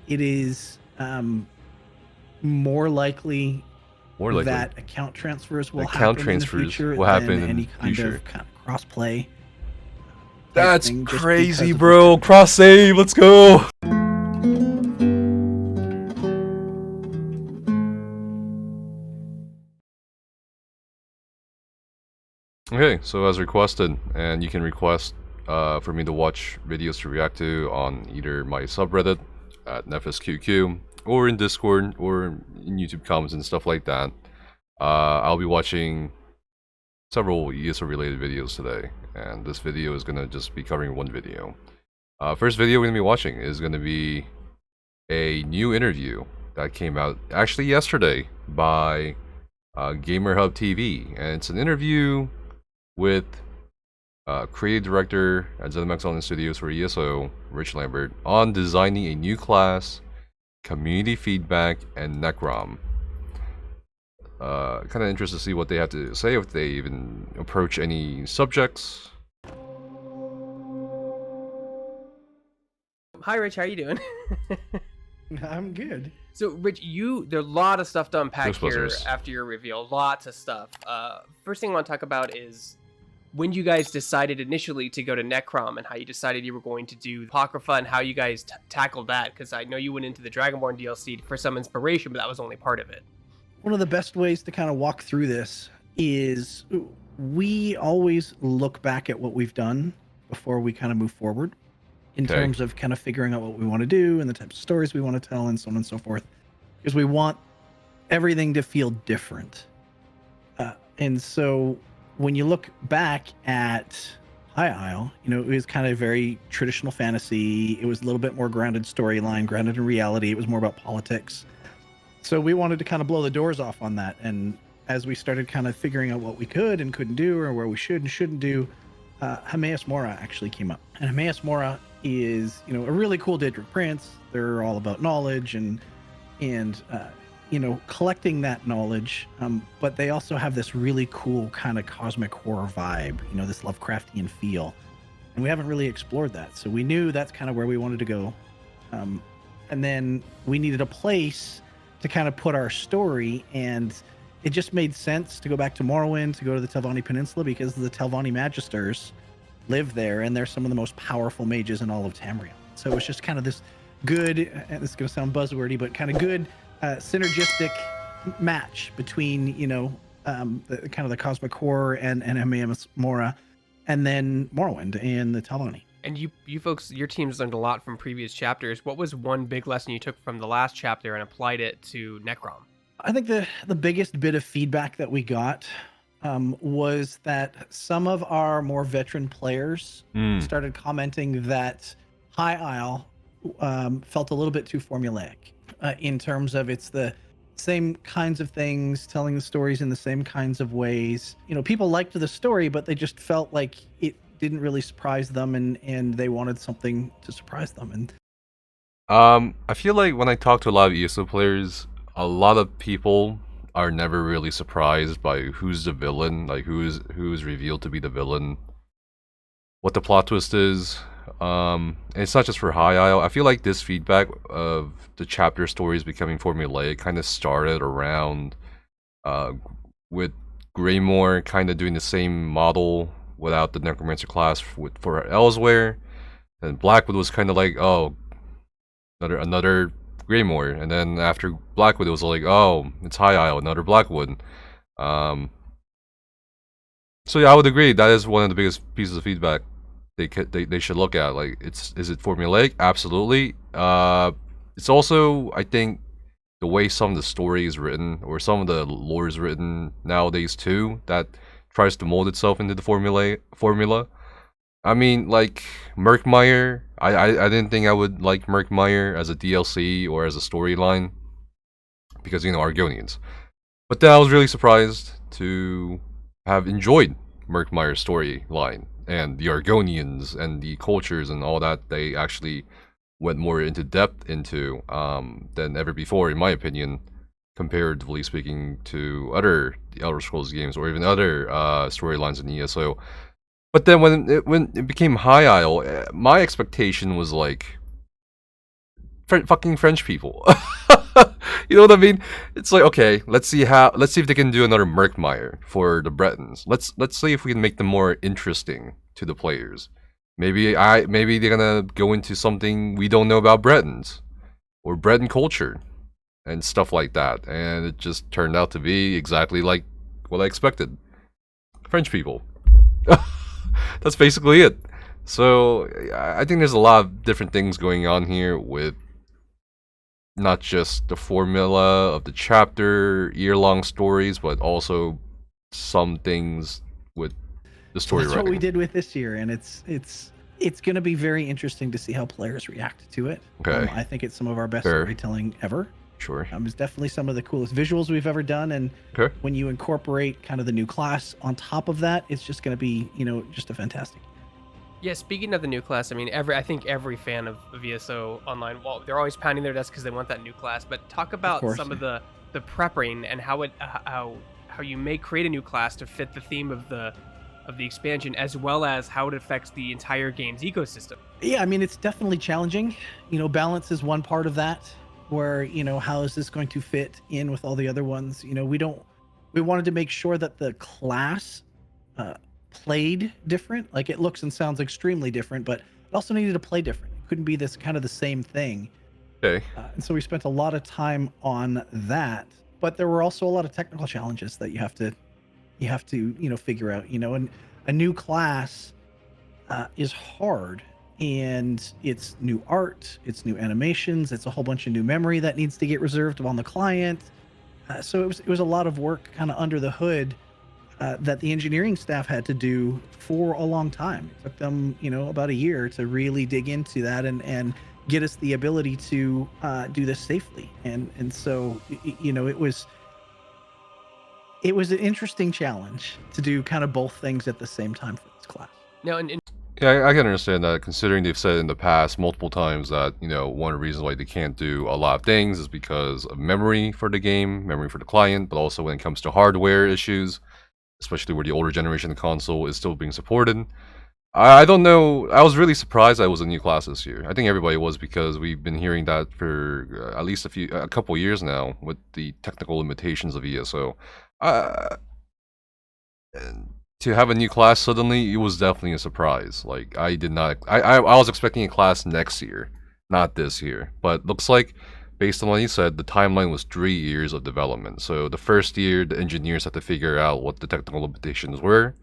it is more likely that account transfers will happen in the future than any kind of cross-play. That's crazy, bro. Cross-save, let's go! Okay, so as requested, and you can request for me to watch videos to react to on either my subreddit at NefisQQ, or in Discord, or in YouTube comments and stuff like that. I'll be watching several ESO related videos today, and this video is gonna just be covering one video. First video we're gonna be watching is gonna be a new interview that came out actually yesterday by GamerHub TV, and it's an interview with creative director at Ce-Nex Studios for ESO, Rich Lambert, on designing a new class, community feedback, and Necrom. Kind of interested to see what they have to say, if they even approach any subjects. Hi Rich, how you doing? I'm good. So Rich, there's a lot of stuff to unpack here after your reveal. Lots of stuff. First thing I want to talk about is when you guys decided initially to go to Necrom, and how you decided you were going to do Apocrypha, and how you guys tackled that, because I know you went into the Dragonborn DLC for some inspiration, but that was only part of it. One of the best ways to kind of walk through this is we always look back at what we've done before we kind of move forward in terms of kind of figuring out what we want to do and the types of stories we want to tell and so on and so forth, because we want everything to feel different. And so when you look back at High Isle, you know, it was kind of very traditional fantasy. It was a little bit more grounded storyline, grounded in reality. It was more about politics. So we wanted to kind of blow the doors off on that. And as we started kind of figuring out what we could and couldn't do, or where we should and shouldn't do, Hermaeus Mora actually came up. And Hermaeus Mora is, you know, a really cool Daedric prince. They're all about knowledge and you know, collecting that knowledge, but they also have this really cool kind of cosmic horror vibe, you know, this Lovecraftian feel, and we haven't really explored that. So we knew that's kind of where we wanted to go, and then we needed a place to kind of put our story, and it just made sense to go back to Morrowind, to go to the Telvanni Peninsula, because the Telvanni Magisters live there, and they're some of the most powerful mages in all of Tamriel. So it was just kind of this good, and this is going to sound buzzwordy, but kind of good synergistic match between, you know, the kind of the cosmic horror and Hermaeus Mora, and then Morrowind and the Telvanni. And you folks, your team's learned a lot from previous chapters. What was one big lesson you took from the last chapter and applied it to Necrom? I think the biggest bit of feedback that we got was that some of our more veteran players started commenting that High Isle felt a little bit too formulaic. In terms of it's the same kinds of things, telling the stories in the same kinds of ways. You know, people liked the story, but they just felt like it didn't really surprise them, and they wanted something to surprise them. And I feel like when I talk to a lot of ESO players, a lot of people are never really surprised by who's the villain, like who is revealed to be the villain, what the plot twist is. And it's not just for High Isle. I feel like this feedback of the chapter stories becoming formulaic kind of started around with Greymoor kind of doing the same model without the Necromancer class for Elsewhere, and Blackwood was kind of like, oh, another Greymoor, and then after Blackwood it was like, oh, it's High Isle, another Blackwood. So yeah, I would agree that is one of the biggest pieces of feedback they should look at. Like, is it formulaic? Absolutely. It's also, I think, the way some of the story is written, or some of the lore is written nowadays too, that tries to mold itself into the formula. I mean, like Murkmire, I didn't think I would like Murkmire as a DLC or as a storyline, because, you know, Argonians. But then I was really surprised to have enjoyed Murkmire's storyline, and the Argonians and the cultures and all that. They actually went more into depth into than ever before, in my opinion, comparatively speaking to other Elder Scrolls games or even other storylines in ESO. But then when it became High Isle, my expectation was like fucking French people. You know what I mean? It's like, okay, let's see if they can do another Murkmire for the Bretons. Let's see if we can make them more interesting to the players. Maybe they're gonna go into something we don't know about Bretons or Breton culture and stuff like that. And it just turned out to be exactly like what I expected. French people. That's basically it. So I think there's a lot of different things going on here with not just the formula of the chapter, year-long stories, but also some things with the story writing. That's what we did with this year, and it's going to be very interesting to see how players react to it. Okay. I think it's some of our best storytelling ever. Sure. It's definitely some of the coolest visuals we've ever done, and when you incorporate kind of the new class on top of that, it's just going to be, just a fantastic. Yeah, speaking of the new class, I mean, I think every fan of ESO Online, well, they're always pounding their desk because they want that new class. But talk about some of the prepping and how you may create a new class to fit the theme of the expansion, as well as how it affects the entire game's ecosystem. Yeah, I mean, it's definitely challenging. Balance is one part of that, where how is this going to fit in with all the other ones? We wanted to make sure that the class played different. Like, it looks and sounds extremely different, but it also needed to play different. It couldn't be this kind of the same thing. Okay. And so we spent a lot of time on that, but there were also a lot of technical challenges that you have to figure out. And a new class is hard, and it's new art, it's new animations, it's a whole bunch of new memory that needs to get reserved on the client. So it was a lot of work kind of under the hood that the engineering staff had to do for a long time. It took them, about a year to really dig into that and get us the ability to do this safely. And so, it was an interesting challenge to do kind of both things at the same time for this class. Now, yeah, I can understand that, considering they've said in the past multiple times that, one of the reasons why they can't do a lot of things is because of memory for the game, memory for the client, but also when it comes to hardware issues, especially where the older generation console is still being supported. I don't know. I was really surprised that it was a new class this year. I think everybody was, because we've been hearing that for at least a couple years now with the technical limitations of ESO. To have a new class suddenly, it was definitely a surprise. Like, I did not. I was expecting a class next year, not this year. But looks like, based on what he said, the timeline was 3 years of development. So the first year, the engineers had to figure out what the technical limitations were,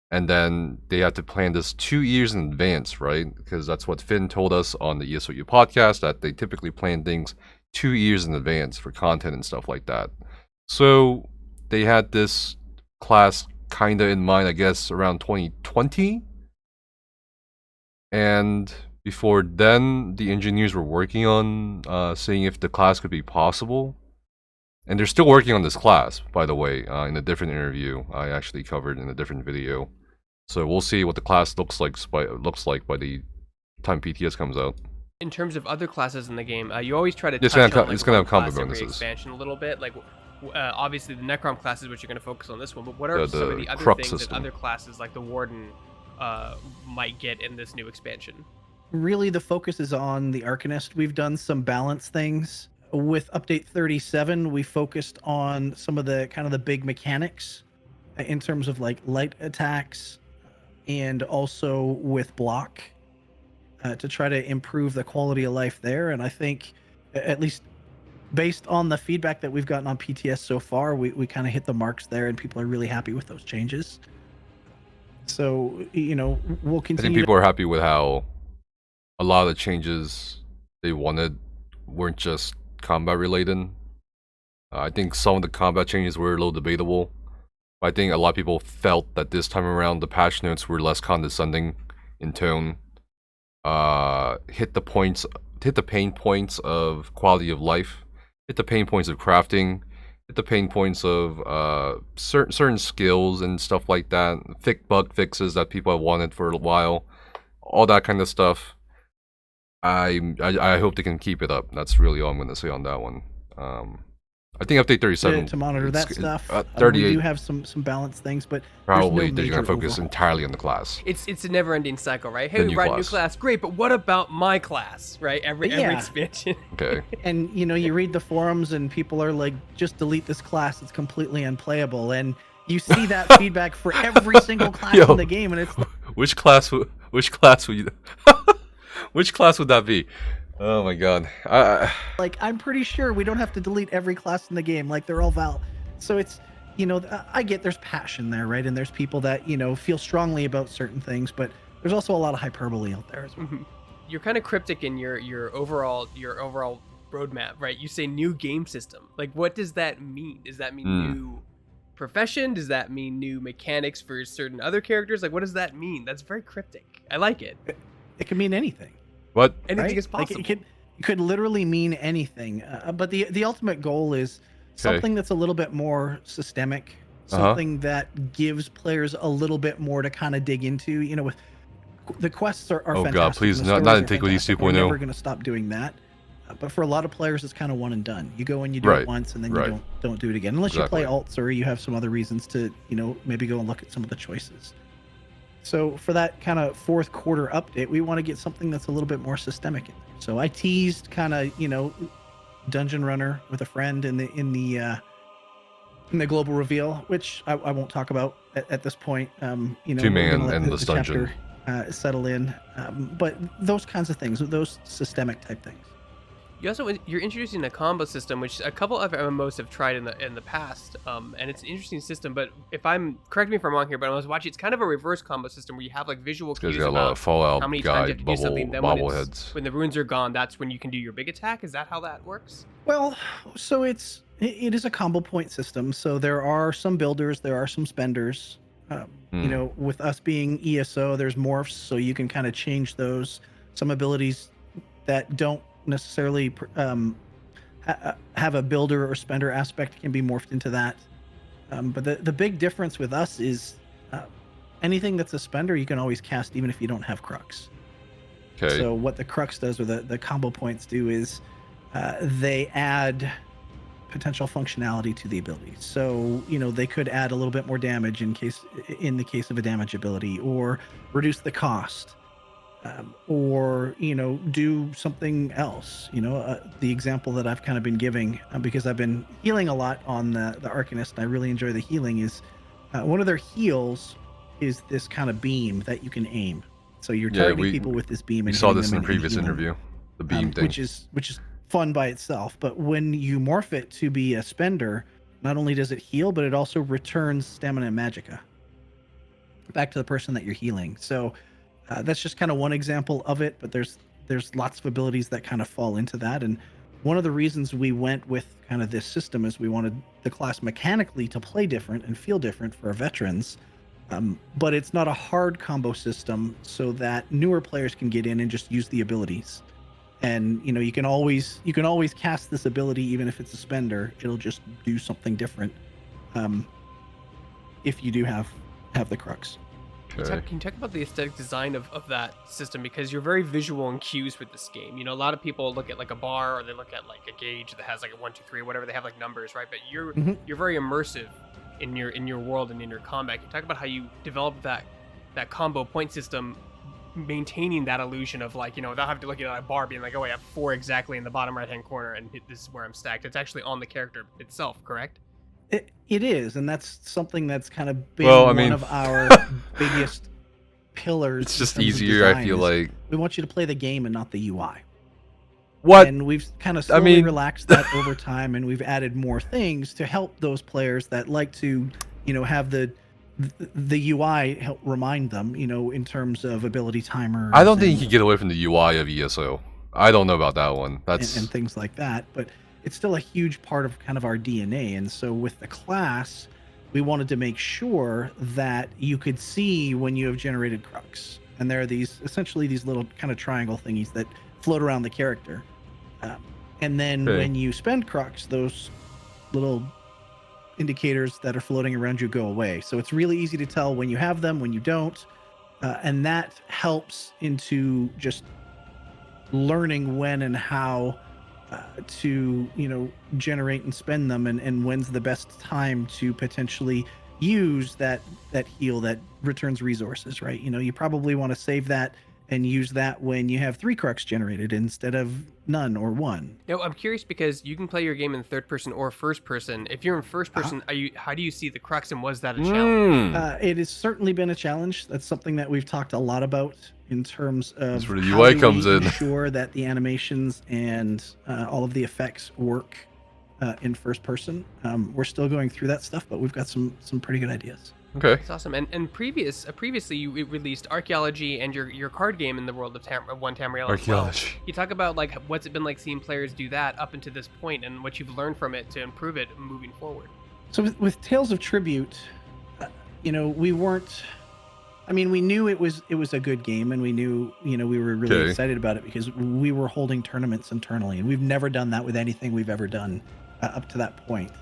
and then they had to plan this 2 years in advance, right? Because that's what Finn told us on the ESOU podcast, that they typically plan things 2 years in advance for content and stuff like that. So they had this class kind of in mind, I guess, around 2020. And before then, the engineers were working on seeing if the class could be possible. And they're still working on this class, by the way, in a different interview I actually covered in a different video. So we'll see what the class looks like by the time PTS comes out. In terms of other classes in the game, you always try to it's touch gonna on have combo class every bonuses. expansion a little bit. Like, obviously the Necrom class is what you're going to focus on this one, but what are some of the other Crux things system that other classes like the Warden might get in this new expansion? Really, the focus is on the Arcanist. We've done some balance things. With update 37, we focused on some of the kind of the big mechanics in terms of like light attacks, and also with block to try to improve the quality of life there. And I think, at least based on the feedback that we've gotten on PTS so far, we kind of hit the marks there, and people are really happy with those changes. So, we'll continue. I think people are happy with how a lot of the changes they wanted weren't just combat related. I think some of the combat changes were a little debatable. I think a lot of people felt that this time around the patch notes were less condescending in tone. Hit the pain points of quality of life, hit the pain points of crafting, hit the pain points of certain skills and stuff like that. Bug fixes that people have wanted for a while, all that kind of stuff. I hope they can keep it up. That's really all I'm going to say on that one. I think update 37 to monitor that stuff. 38. We do have some balanced things, but probably they're going to focus entirely on the class. It's a never-ending cycle, right? Hey, we write a new class, great, but what about my class, right? Every expansion. Okay. And you read the forums and people are like, just delete this class; it's completely unplayable. And you see that feedback for every single class in the game, and it's which class would you which class would that be? Oh my god. Like, I'm pretty sure we don't have to delete every class in the game. Like, they're all valid. So it's, I get there's passion there, right? And there's people that, feel strongly about certain things, but there's also a lot of hyperbole out there as well. Mm-hmm. You're kind of cryptic in your overall roadmap, right? You say new game system. Like, what does that mean? Does that mean new profession? Does that mean new mechanics for certain other characters? Like, what does that mean? That's very cryptic. I like it. It can mean anything. What? Anything is possible. Like, it could literally mean anything. But the ultimate goal is something that's a little bit more systemic, something that gives players a little bit more to kind of dig into. With the quests are fantastic. God, please, not Antiquities 2.0. We're never going to stop doing that. But for a lot of players, it's kind of one and done. You go and you do it once, and then you don't do it again, unless you play alts or you have some other reasons to maybe go and look at some of the choices. So for that kind of fourth quarter update, we want to get something that's a little bit more systemic in there. So I teased kind of dungeon runner with a friend in the global reveal, which I won't talk about at this point. Two-man endless dungeon settle in, but those kinds of things, those systemic type things. You're introducing a combo system, which a couple of MMOs have tried in the past, and it's an interesting system. But correct me if I'm wrong here, but I was watching, it's kind of a reverse combo system where you have like visual cues about Fallout how many times you have to do something. Then when the runes are gone, that's when you can do your big attack. Is that how that works? Well, so it is a combo point system. So there are some builders, there are some spenders. With us being ESO, there's morphs, so you can kind of change those. Some abilities that don't necessarily have a builder or spender aspect can be morphed into that. But the big difference with us is anything that's a spender you can always cast even if you don't have Crux. Okay. So what the Crux does, or the combo points do, is they add potential functionality to the ability. So they could add a little bit more damage in the case of a damage ability, or reduce the cost. Or do something else. The example that I've kind of been giving, because I've been healing a lot on the Arcanist, and I really enjoy the healing, is one of their heals is this kind of beam that you can aim. So you're targeting people with this beam. We saw this in the previous interview, the beam thing, which is fun by itself. But when you morph it to be a spender, not only does it heal, but it also returns stamina and magicka back to the person that you're healing. So that's just kind of one example of it, but there's lots of abilities that kind of fall into that. And one of the reasons we went with kind of this system is we wanted the class mechanically to play different and feel different for our veterans, but it's not a hard combo system, so that newer players can get in and just use the abilities. And you can always cast this ability even if it's a spender. It'll just do something different if you do have the Crux. Can you talk about the aesthetic design of that system? Because you're very visual and cues with this game. A lot of people look at like a bar, or they look at like a gauge that has like a 1, 2, 3, whatever. They have like numbers, right? But you're very immersive in your world and in your combat. Can you talk about how you developed that combo point system, maintaining that illusion of like, they'll have to look at a bar being like, oh, I have 4 exactly in the bottom right hand corner, and this is where I'm stacked. It's actually on the character itself, correct? It is, and that's something that's kind of been one of our biggest pillars. It's just easier, I feel like. We want you to play the game and not the UI. What? And we've kind of slowly relaxed that over time, and we've added more things to help those players that like to, have the UI help remind them, in terms of ability timers. I don't think you can get away from the UI of ESO. I don't know about that one. That's and things like that, but it's still a huge part of kind of our DNA. And so with the class, we wanted to make sure that you could see when you have generated Crux. And there are essentially these little kind of triangle thingies that float around the character. And then when you spend Crux, those little indicators that are floating around you go away. So it's really easy to tell when you have them, when you don't. And that helps into just learning when and how to generate and spend them, and when's the best time to potentially use that heal that returns resources, right? You probably want to save that and use that when you have 3 crux generated instead of none or 1. No, I'm curious because you can play your game in third person or first person. If you're in first person, how do you see the crux, and was that a challenge? It has certainly been a challenge. That's something that we've talked a lot about in terms of that's where the UI comes in. Ensure that the animations and all of the effects work in first person. We're still going through that stuff, but we've got some pretty good ideas. Okay. That's awesome. And previously you released Archaeology and your card game in the world of One Tamriel. Archaeology. You talk about like what's it been like seeing players do that up until this point, and what you've learned from it to improve it moving forward. So with Tales of Tribute, we weren't. I mean, we knew it was a good game, and we knew we were really excited about it because we were holding tournaments internally, and we've never done that with anything we've ever done up to that point.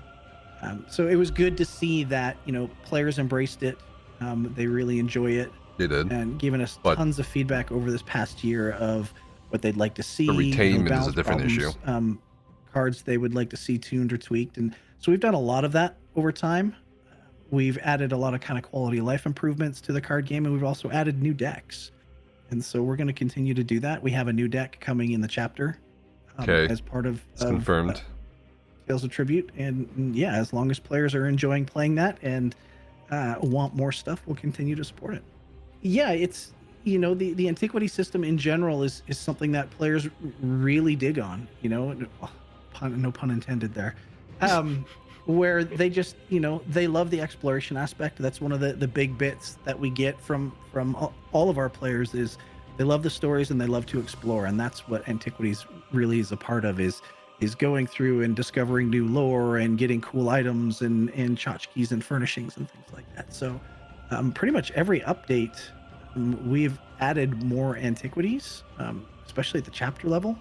So it was good to see that players embraced it. They really enjoy it. They did, and given us tons of feedback over this past year of what they'd like to see. The retainment is a different issue. Cards they would like to see tuned or tweaked, and so we've done a lot of that over time. We've added a lot of kind of quality of life improvements to the card game, and we've also added new decks. And so we're going to continue to do that. We have a new deck coming in the chapter as part of confirmed. Tales of Tribute, and yeah, as long as players are enjoying playing that and want more stuff, we'll continue to support it. Yeah, it's the antiquity system in general is something that players really dig on. No pun intended there. Where they just they love the exploration aspect. That's one of the big bits that we get from all of our players is they love the stories and they love to explore, and that's what Antiquities really is a part of is going through and discovering new lore and getting cool items and tchotchkes and furnishings and things like that. So pretty much every update we've added more Antiquities, especially at the chapter level.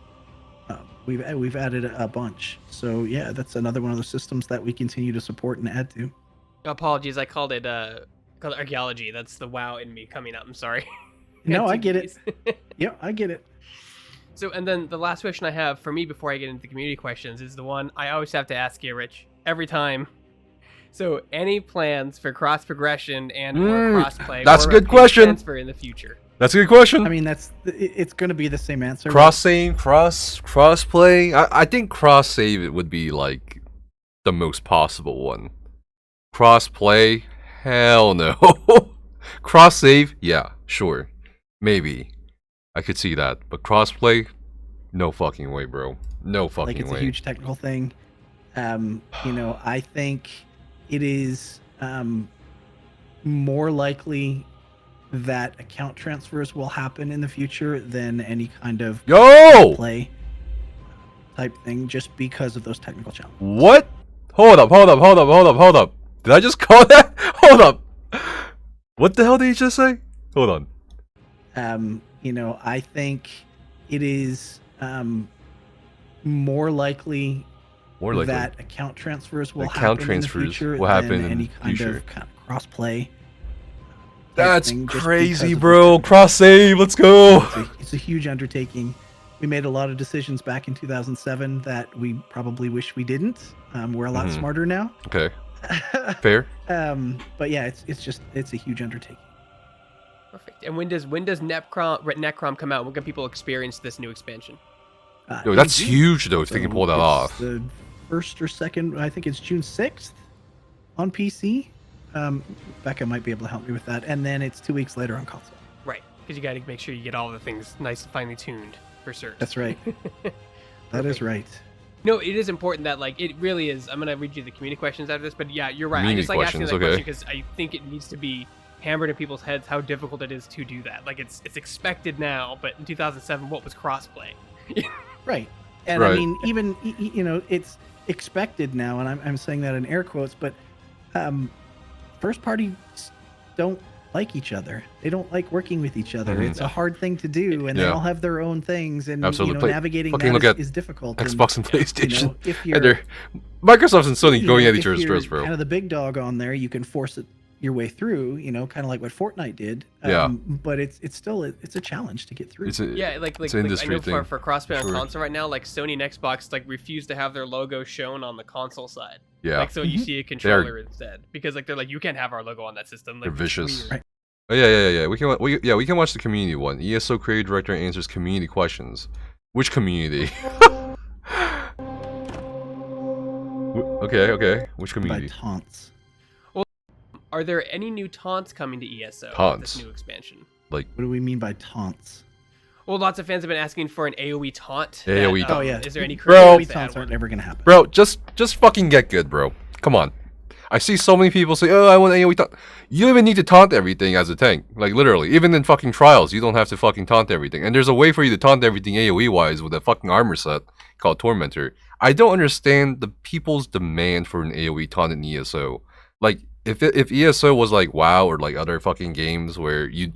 We've added a bunch. So yeah, that's another one of the systems that we continue to support and add to. Apologies, I called it Archaeology. That's the WoW in me coming out. I'm sorry. No, I get it. Yeah, I get it. So, and then the last question I have for me before I get into the community questions is the one I always have to ask you, Rich, every time. So, any plans for cross progression and or crossplay? That's or a good question. Transfer in the future. That's a good question. I mean, it's going to be the same answer. Cross save, cross play. I think cross save it would be like the most possible one. Cross play, hell no. Cross save, yeah, sure, maybe. I could see that, but crossplay, no fucking way, bro. No fucking way. It's a huge technical thing. I think it is more likely that account transfers will happen in the future than any kind of play type thing, just because of those technical challenges. What? Hold up. Did I just call that? Hold up. What the hell did you just say? Hold on. I think it is more likely that account transfers will happen in the future than any kind of cross-play. That's crazy, bro. Cross-save, let's go. It's a huge undertaking. We made a lot of decisions back in 2007 that we probably wish we didn't. We're a lot smarter now. Okay. Fair. But yeah, it's a huge undertaking. Perfect. And when does Necrom come out? When can people experience this new expansion? Yo, that's huge though. If they can pull that off. The first or second, I think it's June 6th on PC. Becca might be able to help me with that, and then it's 2 weeks later on console. Right, because you got to make sure you get all the things nice and finely tuned for certain. That's right. That is right. No, it is important that it really is. I'm gonna read you the community questions after this, but yeah, you're right. I just like asking that question because I think it needs to be hammered in people's heads how difficult it is to do that. It's expected now, but in 2007, what was crossplay? Right, and I mean, even it's expected now, and I'm saying that in air quotes, but first parties don't like each other. They don't like working with each other. It's a hard thing to do, and they all have their own things, and navigating that is difficult. Xbox and PlayStation. If you're Microsoft and Sony going at each other's throats, bro. Kind of the big dog on there, you can force it. your way through, kind of like what Fortnite did. Yeah. But it's still a challenge to get through. It's an I industry know thing. for crossplay on Sure. console right now, like Sony and Xbox refuse to have their logo shown on the console side. Yeah. So you see a controller instead, because they're like, you can't have our logo on that system. They're vicious. Weird. Right. Oh, yeah. We can watch the community one. ESO creative director answers community questions. Which community? Okay. Which By community? Taunts. Are there any new taunts coming to ESO? with Taunts? This new expansion. What do we mean by taunts? Well, lots of fans have been asking for an AOE taunt. AOE that, taunt. Oh, yeah. Is there any Bro. AOE taunts aren't ever going to happen. Bro, just fucking get good, bro. Come on. I see so many people say, "Oh, I want AOE taunt." You don't even need to taunt everything as a tank. Like, literally. Even in fucking trials, you don't have to fucking taunt everything. And there's a way for you to taunt everything AOE-wise with a fucking armor set called Tormentor. I don't understand the people's demand for an AOE taunt in ESO. Like, if ESO was like WoW or like other fucking games where you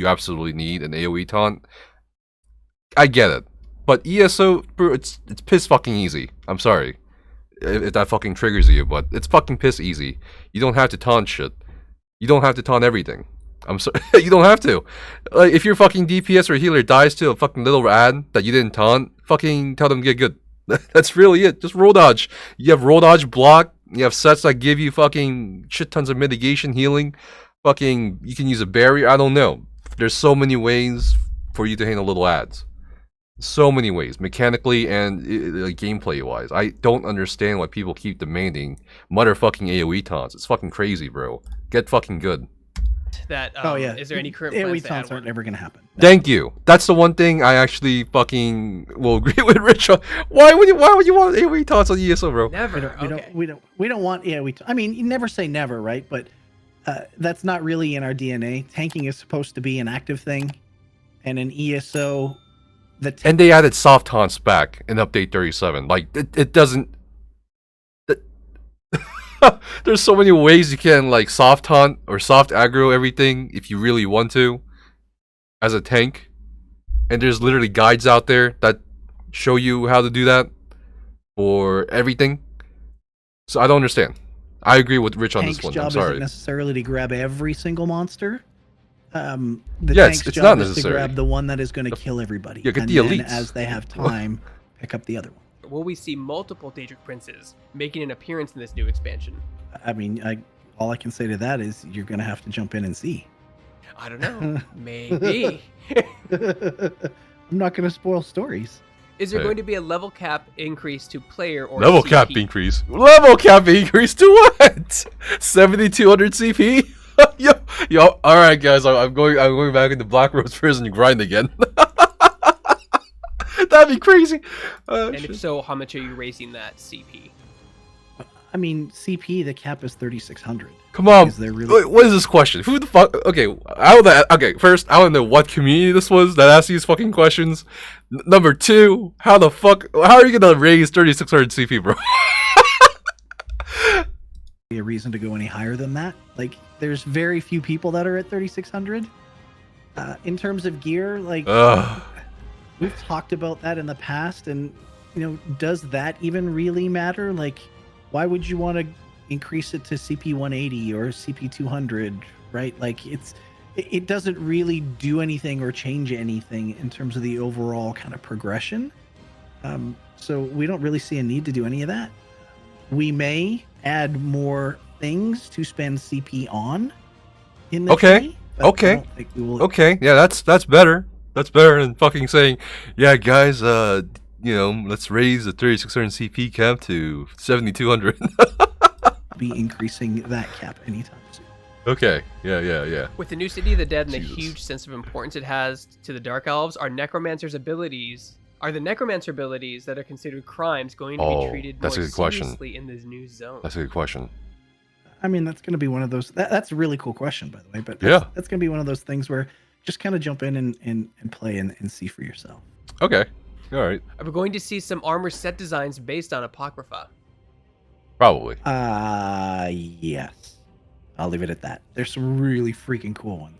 absolutely need an AOE taunt, I get it. But ESO, bro, it's piss fucking easy. I'm sorry if that fucking triggers you, but it's fucking piss easy. You don't have to taunt shit. You don't have to taunt everything. I'm sorry. You don't have to. Like, if your fucking DPS or healer dies to a fucking little ad that you didn't taunt, fucking tell them to get good. That's really it. Just roll dodge. You have roll dodge, block. You have sets that give you fucking shit tons of mitigation, healing. Fucking, you can use a barrier. I don't know. There's so many ways for you to handle little ads. So many ways, mechanically and gameplay-wise. I don't understand why people keep demanding motherfucking AOE taunts. It's fucking crazy, bro. Get fucking good. Is there any current plans AOE to taunts add aren't one? ever going to happen. Thank you. That's the one thing I actually fucking will agree with Rich on. Why would you want AOE taunts on ESO, bro? Never. We don't want AOE. I mean, you never say never, right? But that's not really in our DNA. Tanking is supposed to be an active thing, and in ESO, and they added soft taunts back in update 37. Like, it doesn't. There's so many ways you can like soft taunt or soft aggro everything if you really want to as a tank, and there's literally guides out there that show you how to do that for everything. So I don't understand. I agree with Rich on this one. Job I'm sorry. Isn't necessarily to grab every single monster. It's job not is necessary. to grab the one that is going to kill everybody. Yeah, get and the then elites. as they have time, pick up the other one. Will we see multiple Daedric princes making an appearance in this new expansion? I mean, all I can say to that is you're going to have to jump in and see. I don't know. Maybe. I'm not going to spoil stories. Is there going to be a level cap increase to player or level CP? cap increase? Level cap increase to what? 7,200 CP? yo. All right, guys. I'm going back into Black Rose Prison and grind again. That'd be crazy. And if so, how much are you raising that CP? I mean, CP, the cap is 3,600. Come on. Really... What is this question? Who the fuck? Okay, first, I don't know what community this was that asked these fucking questions. Number two, how are you gonna raise 3,600 CP, bro? A reason to go any higher than that? Like, there's very few people that are at 3,600. In terms of gear, like... We've talked about that in the past, and does that even really matter? Like, why would you want to increase it to CP 180 or CP 200, right? Like, it doesn't really do anything or change anything in terms of the overall kind of progression. So we don't really see a need to do any of that. We may add more things to spend CP on in the Okay. Yeah, that's better. That's better than fucking saying, yeah, guys, let's raise the 3,600 CP cap to 7,200. Be increasing that cap anytime soon. Okay, yeah. With the new City of the Dead and the huge sense of importance it has to the Dark Elves, are the Necromancer abilities that are considered crimes going to be treated more seriously in this new zone? That's a good question. I mean, that's going to be one of those... That's a really cool question, by the way. But that's going to be one of those things where just kind of jump in and play and see for yourself. Okay. All right. Are we going to see some armor set designs based on Apocrypha? Probably. Yes. I'll leave it at that. There's some really freaking cool ones.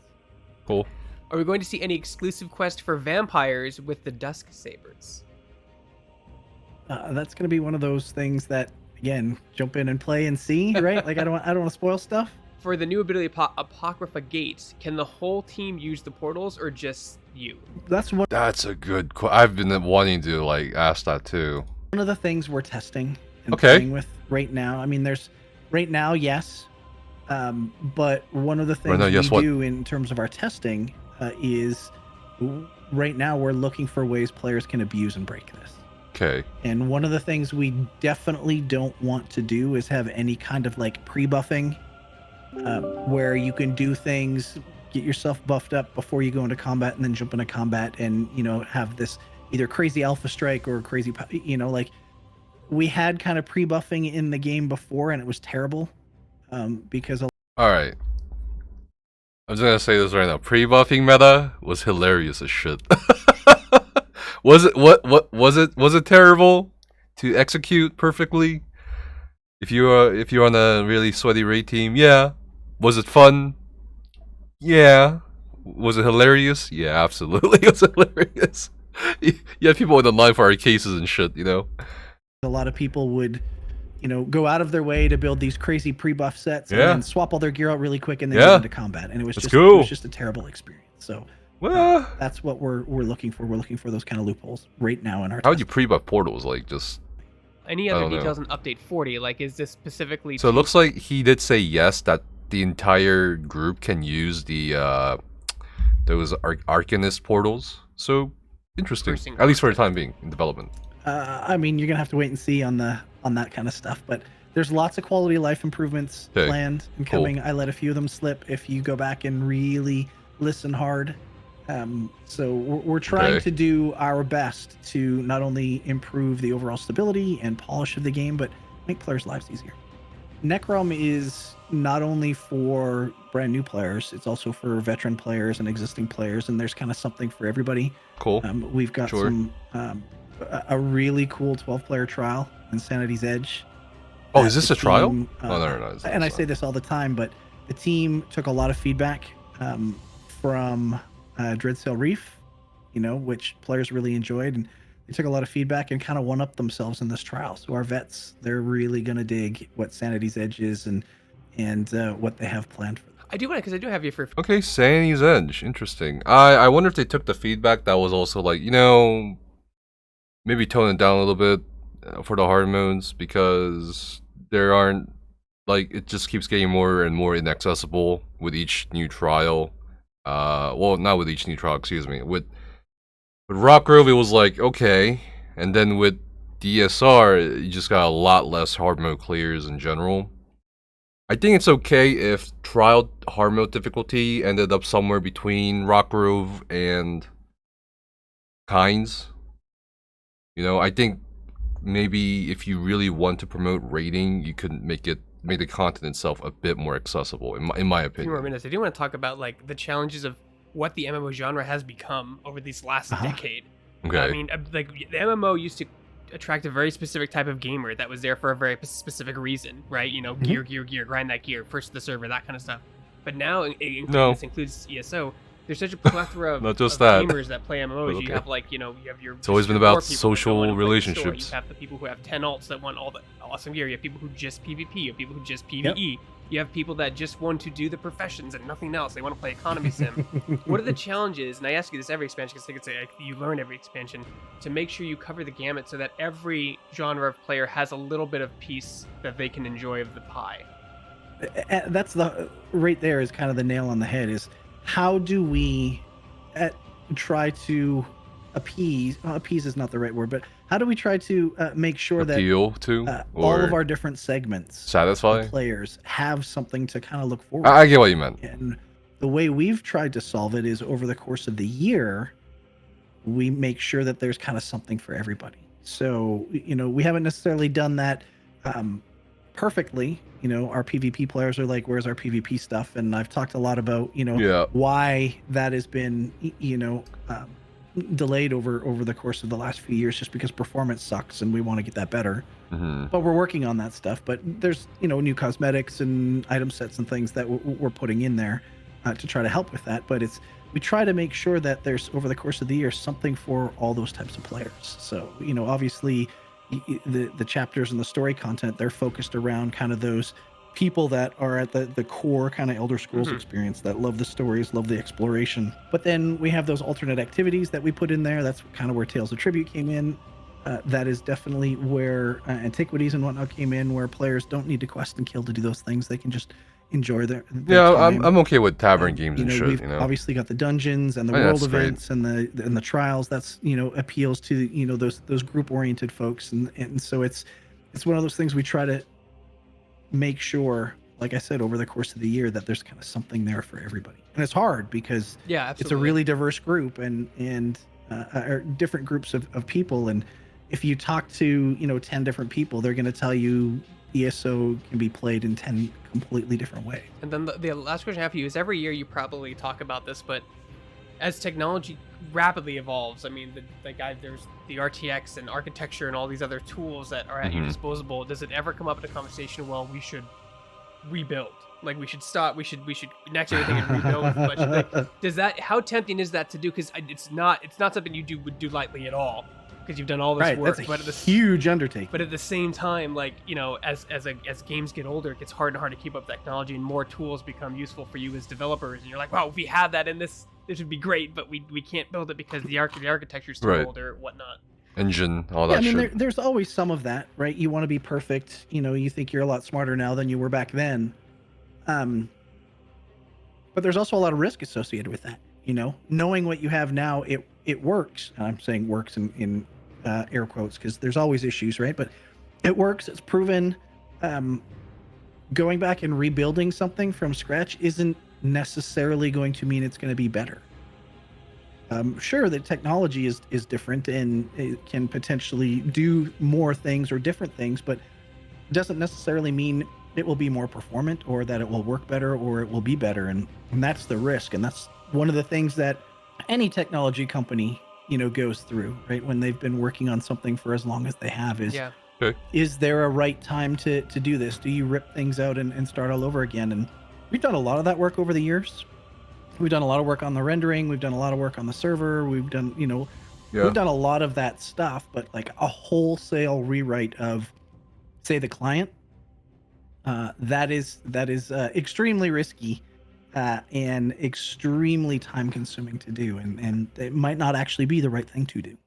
Cool. Are we going to see any exclusive quest for vampires with the Dusk Sabers? That's going to be one of those things that, again, jump in and play and see, right? Like, I don't want to spoil stuff. for the new ability Apocrypha Gates, can the whole team use the portals or just you? That's a good I've been wanting to like ask that too. One of the things we're testing and playing with right now. I mean, there's right now, yes. But one of the things we do in terms of our testing is right now we're looking for ways players can abuse and break this. Okay. And one of the things we definitely don't want to do is have any kind of like pre-buffing where you can do things, get yourself buffed up before you go into combat and then jump into combat and, you know, have this either crazy alpha strike or crazy, you know, like we had kind of pre-buffing in the game before and it was terrible because... All right. I'm just going to say this right now. Pre-buffing meta was hilarious as shit. Was it terrible to execute perfectly? If you're on a really sweaty raid team, yeah. Was it fun? Yeah. Was it hilarious? Yeah, absolutely. It was hilarious. You had people in the line for our cases and shit, you know. A lot of people would, you know, go out of their way to build these crazy pre-buff sets and then swap all their gear out really quick and then get into combat, and it was just a terrible experience. So. Well, that's what we're looking for. We're looking for those kind of loopholes right now in our. How would you pre-buff portals? Like just. Any other details on update 40? Like, is this specifically? So it looks like he did say yes that the entire group can use the those Arcanist portals. So interesting, at least for the time being in development. I mean, you're gonna have to wait and see on that kind of stuff, but there's lots of quality of life improvements planned and coming. I let a few of them slip. If you go back and really listen hard. So we're trying to do our best to not only improve the overall stability and polish of the game, but make players' lives easier. Necrom is not only for brand new players, it's also for veteran players and existing players, and there's kind of something for everybody. Cool. We've got some a really cool 12-player trial, Insanity's Edge. Oh, is this a trial? No. And I say this all the time, but the team took a lot of feedback from Dreadsail Reef, you know, which players really enjoyed, and they took a lot of feedback and kind of one-upped themselves in this trial. So our vets, they're really going to dig what Sanity's Edge is and what they have planned for them. I do want to, because I do have you for... Okay, Sanity's Edge. Interesting. I wonder if they took the feedback that was also like, you know, maybe tone it down a little bit for the hard modes, because there aren't, like, it just keeps getting more and more inaccessible with each new trial. Well, not with each new trial, excuse me. With Rockgrove, it was like, okay. And then with DSR, you just got a lot less hard mode clears in general. I think it's okay if trial hard mode difficulty ended up somewhere between Rockgrove and Kynes. You know, I think maybe if you really want to promote raiding, you could make the content itself a bit more accessible, in my opinion. A few more minutes. I do want to talk about like the challenges of what the MMO genre has become over these last decade. Okay. I mean, like the MMO used to attract a very specific type of gamer that was there for a very specific reason, right? You know, gear, grind that gear, first to the server, that kind of stuff. But now, this includes ESO. There's such a plethora of gamers that play MMOs. You have like, you know, you have your... It's always been about social relationships. You have the people who have 10 alts that want all the awesome gear. You have people who just PvP. You have people who just PvE. You have people that just want to do the professions and nothing else. They want to play economy sim. What are the challenges? And I ask you this every expansion because I think it's you learn every expansion to make sure you cover the gamut so that every genre of player has a little bit of piece that they can enjoy of the pie. That's right there is kind of the nail on the head is how do we try to appease is not the right word, but how do we try to make sure that all of our different segments satisfy players have something to kind of look forward to? I get what you meant. And the way we've tried to solve it is over the course of the year, we make sure that there's kind of something for everybody. So, you know, we haven't necessarily done that perfectly. You know, our PvP players are like, where's our PvP stuff? And I've talked a lot about, you know, why that has been, you know, delayed over the course of the last few years just because performance sucks and we want to get that better. But we're working on that stuff. But there's, you know, new cosmetics and item sets and things that we're putting in there to try to help with that. But we try to make sure that there's, over the course of the year, something for all those types of players. So, you know, obviously the chapters and the story content, they're focused around kind of those people that are at the core kind of Elder Scrolls experience, that love the stories, love the exploration. But then we have those alternate activities that we put in there. That's kind of where Tales of Tribute came in. That is definitely where Antiquities and whatnot came in, where players don't need to quest and kill to do those things. They can just enjoy their time. I'm okay with tavern games and shit. We've obviously got the dungeons and the world events and the trials. That's appeals to those group oriented folks, and so it's one of those things we try to make sure, like I said, over the course of the year, that there's kind of something there for everybody. And it's hard because it's a really diverse group and different groups of people. And if you talk to 10 different people, they're going to tell you ESO can be played in 10 completely different ways. And then the last question I have for you is, every year you probably talk about this, but as technology rapidly evolves, I mean, there's the RTX and architecture and all these other tools that are at your disposal. Does it ever come up in a conversation, well, we should rebuild? Like, we should stop, we should next everything and rebuild. But how tempting is that to do? Because it's not something you would do lightly at all, because you've done all this work. That's a huge undertaking. But at the same time, like, as games get older, it gets harder and harder to keep up technology, and more tools become useful for you as developers. And you're like, wow, if we had that in this would be great, but we can't build it because the architecture's too old or whatnot. Engine, all that shit. There's always some of that, right? You want to be perfect. You think you're a lot smarter now than you were back then. But there's also a lot of risk associated with that. Knowing what you have now, it works. And I'm saying works in air quotes, because there's always issues, right? But it works. It's proven. Going back and rebuilding something from scratch isn't necessarily going to mean it's going to be better. Sure, the technology is different and it can potentially do more things or different things, but it doesn't necessarily mean it will be more performant or that it will work better or it will be better. And that's the risk. And that's one of the things that any technology company, goes through, right? When they've been working on something for as long as they have, is there a right time to do this? Do you rip things out and start all over again? And we've done a lot of that work over the years. We've done a lot of work on the rendering. We've done a lot of work on the server. We've done, we've done a lot of that stuff, but like a wholesale rewrite of, say, the client, that is extremely risky and extremely time consuming to do. And it might not actually be the right thing to do.